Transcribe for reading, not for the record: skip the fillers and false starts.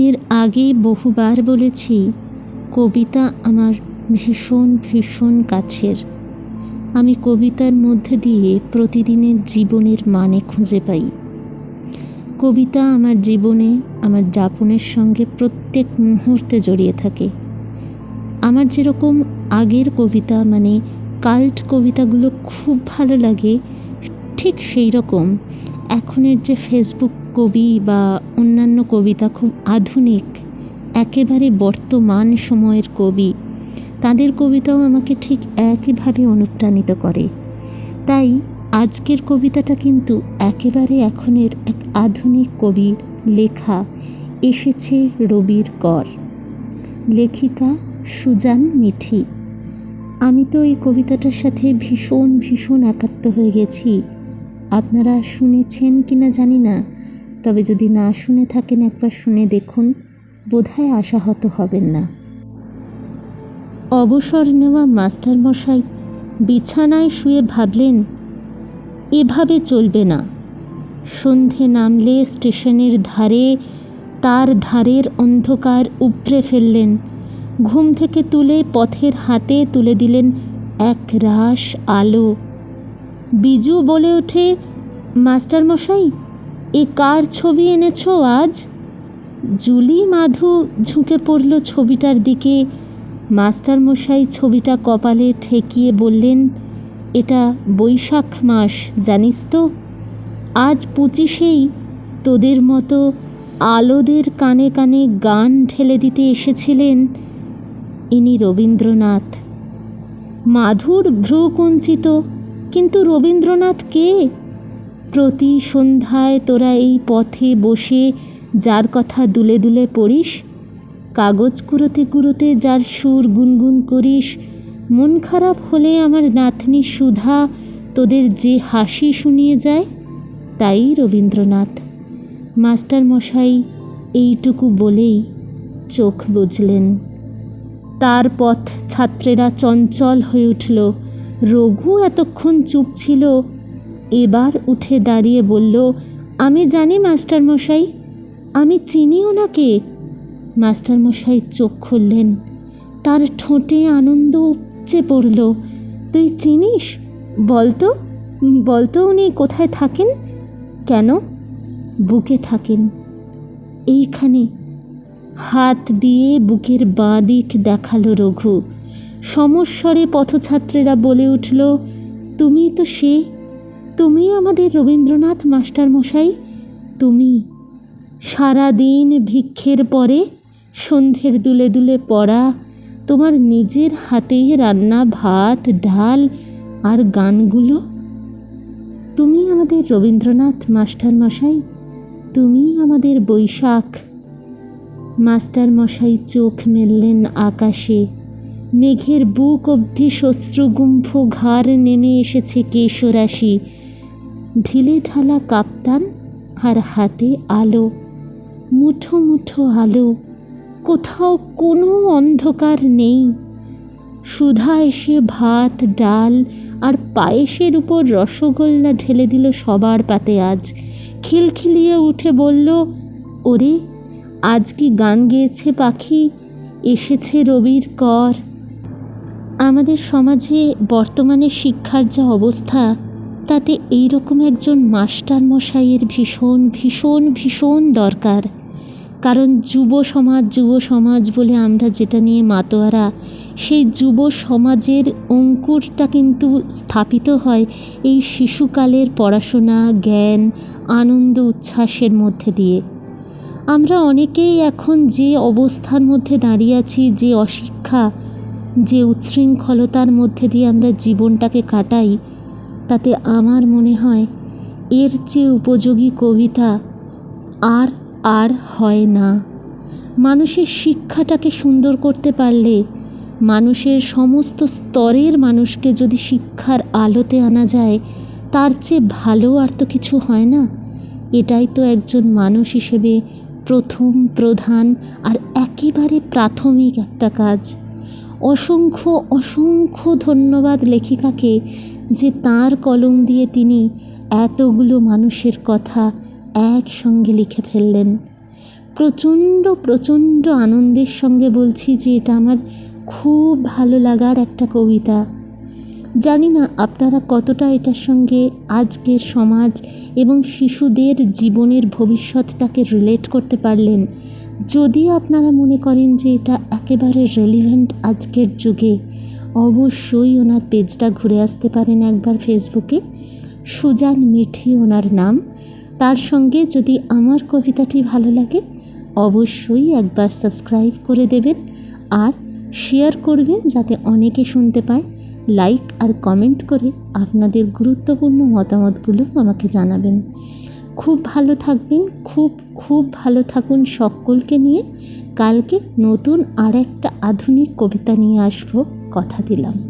এর আগে বহুবার বলেছি, কবিতা আমার ভীষণ ভীষণ কাছের। আমি কবিতার মধ্যে দিয়ে প্রতিদিনের জীবনের মানে খুঁজে পাই। কবিতা আমার জীবনে, আমার যাপনের সঙ্গে প্রত্যেক মুহূর্তে জড়িয়ে থাকে। আমার যেরকম আগের কবিতা মানে কাল্ট কবিতাগুলো খুব ভালো লাগে, ঠিক সেই রকম এখনের যে ফেসবুক কবি বা অন্যান্য কবিতা খুব আধুনিক, একেবারে বর্তমান সময়ের কবি, তাদের কবিতাও আমাকে ঠিক একইভাবে অনুপ্রাণিত করে। তাই আজকের কবিতাটা কিন্তু একেবারে এখনের এক আধুনিক কবির লেখা, এসেছে রবির কর, লেখিকা সুজান মিঠি। আমি তো এই কবিতাটার সাথে ভীষণ ভীষণ একাত্ম হয়ে গেছি। আপনারা শুনেছেন কি না জানি না, তবে যদি না শুনে থাকেন একবার শুনে দেখুন, বোধহয় আশাহত হবেন না। অবসর নেওয়া মাস্টারমশাই বিছানায় শুয়ে ভাবলেন, এভাবে চলবে না। সন্ধে নামলে স্টেশনের ধারে তার ধারের অন্ধকার উপড়ে ফেললেন। ঘুম থেকে তুলে পথের হাতে তুলে দিলেন এক রাশ আলো। বিজু বলে ওঠে, মাস্টারমশাই, এ কার ছবি এনেছ আজ? জুলি মাধু ঝুঁকে পড়ল ছবিটার দিকে। মাস্টারমশাই ছবিটা কপালে ঠেকিয়ে বললেন, এটা বৈশাখ মাস, জানিস তো? আজ 25 তোদের মতো আলোদের কানে কানে গান ঢেলে দিতে এসেছিলেন ইনি রবীন্দ্রনাথ। মাধুর ভ্রু কুঞ্চিত, কিন্তু রবীন্দ্রনাথ কে? প্রতি সন্ধ্যায় তোরা এই পথে বসে যার কথা দুলে দুলে পড়িস, কাগজ কুড়োতে কুড়োতে যার সুর গুনগুন করিস, মন খারাপ হলে আমার নাতনি সুধা তোদের যে হাসি শুনিয়ে যায়, তাই রবীন্দ্রনাথ। মাস্টারমশাই এইটুকু বলেই চোখ বুজলেন। তার পথ ছাত্রেরা চঞ্চল হয়ে উঠল। রঘু এতক্ষণ চুপ ছিল, এবার উঠে দাঁড়িয়ে বলল, আমি জানি মাস্টারমশাই, আমি চিনি ওনাকে। মাস্টারমশাই চোখ খুললেন, তার ঠোঁটে আনন্দ উপচে পড়ল। তুই চিনিস? বলতো বলতো উনি কোথায় থাকেন? কেন? বুকে থাকেন, এইখানে। হাত দিয়ে বুকের বাঁ দিক দেখালো রঘু। সমস্বরে পথছাত্রেরা বলে উঠল, তুমি তো সে, তুমি আমাদের রবীন্দ্রনাথ মাস্টারমশাই, তুমি। সারাদিন ভিক্ষের পরে সন্ধ্যের দুলে দুলে পড়া, তোমার নিজের হাতেই রান্না ভাত ডাল আর গানগুলো, তুমি আমাদের রবীন্দ্রনাথ মাস্টারমশাই, তুমি আমাদের বৈশাখ। মাস্টারমশাই চোখ মেললেন আকাশে। মেঘের বুক অবধি শ্বশ্রুগুম্ফ ঘাড় নেমে এসেছে কেশরাশি। ঢিলে ঢালা কাপ্তান আর হাতে আলো, মুঠো মুঠো আলো, কোথাও কোনো অন্ধকার নেই। সুধা এসে ভাত ডাল আর পায়েসের উপর রসগোল্লা ঢেলে দিল সবার পাতে। আজ খিলখিলিয়ে উঠে বলল, ওরে, আজ কি গান গেয়েছে পাখি, এসেছে রবির কর। আমাদের সমাজে বর্তমানে শিক্ষার যা অবস্থা, তাতে এই রকম একজন মাস্টারমশাইয়ের ভীষণ ভীষণ ভীষণ দরকার। কারণ যুব সমাজ বলে আমরা যেটা নিয়ে মাতোয়ারা, সেই যুব সমাজের অঙ্কুরটা কিন্তু স্থাপিত হয় এই শিশুকালের পড়াশোনা, জ্ঞান, আনন্দ উচ্ছ্বাসের মধ্যে দিয়ে। আমরা অনেকেই এখন যে অবস্থার মধ্যে দাঁড়িয়ে আছি, যে অশিক্ষা, যে উচ্ছৃঙ্খলতার মধ্যে দিয়ে আমরা জীবনটাকে কাটাই, তাতে আমার মনে হয় এর চেয়ে উপযোগী কবিতা আর হয় না। মানুষের শিক্ষাটাকে সুন্দর করতে পারলে, মানুষের সমস্ত স্তরের মানুষকে যদি শিক্ষার আলোতে আনা যায়, তার চেয়ে ভালো আর তো কিছু হয় না। এটাই তো একজন মানুষ হিসেবে প্রথম, প্রধান আর একেবারে প্রাথমিক একটা কাজ। অসংখ্য অসংখ্য ধন্যবাদ লেখিকাকে, যে তাঁর কলম দিয়ে তিনি এতগুলো মানুষের কথা একসঙ্গে লিখে ফেললেন। প্রচণ্ড প্রচণ্ড আনন্দের সঙ্গে বলছি যে এটা আমার খুব ভালো লাগার একটা কবিতা। জানি না আপনারা কতটা এটার সঙ্গে আজকের সমাজ এবং শিশুদের জীবনের ভবিষ্যৎটাকে রিলেট করতে পারলেন। যদি আপনারা মনে করেন যে এটা একেবারে রেলিভেন্ট আজকের যুগে, অবশ্যই ওনার পেজটা ঘুরে আসতে পারেন একবার ফেসবুকে। সুজান মিঠি ওনার নাম। তার সঙ্গে যদি আমার কবিতাটি ভালো লাগে অবশ্যই একবার সাবস্ক্রাইব করে দেবেন আর শেয়ার করবেন যাতে অনেকে শুনতে পায়। লাইক আর কমেন্ট করে আপনাদের গুরুত্বপূর্ণ মতামতগুলো আমাকে জানাবেন। খুব ভালো থাকবেন, খুব খুব ভালো থাকুন সকলকে নিয়ে। কালকে নতুন আর একটা আধুনিক কবিতা নিয়ে আসবো, কথা দিলাম।